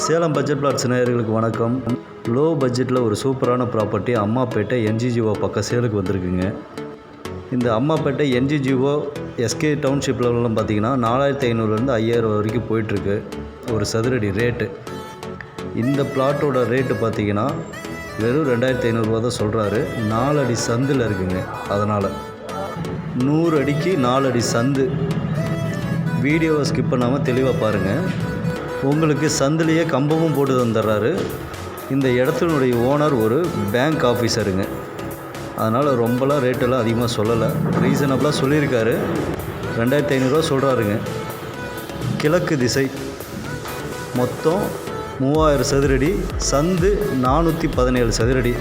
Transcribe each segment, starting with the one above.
Salem budget plots நேயர்களுக்கு வணக்கம். Low பட்ஜெட்டில் ஒரு சூப்பரான ப்ராப்பர்ட்டி அம்மாப்பேட்டை என்ஜிஜிஓ பக்கம் சேலுக்கு வந்திருக்குங்க. இந்த அம்மாப்பேட்டை என்ஜிஜிஓ எஸ்கே டவுன்ஷிப்லலாம் பார்த்தீங்கன்னா 4500 5000 வரைக்கும் போயிட்டுருக்கு ஒரு சதுரடி ரேட்டு. இந்த பிளாட்டோட ரேட்டு பார்த்தீங்கன்னா வெறும் 2500 தான் சொல்கிறாரு. 4 அடி சந்தில் இருக்குங்க. அதனால் 100 அடிக்கு 4 அடி சந்து. வீடியோவை ஸ்கிப் பண்ணாமல் தெளிவாக பாருங்கள். உங்களுக்கு சந்திலேயே கம்பமும் போட்டு தந்துடுறாரு. இந்த இடத்தினுடைய ஓனர் ஒரு பேங்க் ஆஃபீஸருங்க. அதனால் ரொம்பலாம் ரேட்டெல்லாம் அதிகமாக சொல்லலை, ரீசனபிளாக சொல்லியிருக்காரு. 2500 சொல்கிறாருங்க. கிழக்கு திசை, மொத்தம் 3000 சதுரடி, சந்து 417 சதுரடி,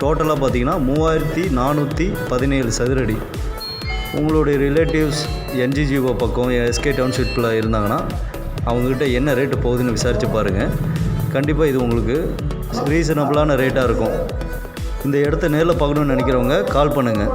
டோட்டலாக பார்த்தீங்கன்னா 3417 சதுரடி. உங்களுடைய ரிலேட்டிவ்ஸ் என்ஜிஜிஓ பக்கம் எஸ்கே டவுன்ஷிப்பில் இருந்தாங்கன்னா அவங்கக்கிட்ட என்ன ரேட்டு போகுதுன்னு விசாரித்து பாருங்கள். கண்டிப்பாக இது உங்களுக்கு ரீசனபிளான ரேட்டாக இருக்கும். இந்த இடத்த நேரில் பார்க்கணுன்னு நினைக்கிறவங்க கால் பண்ணுங்கள்.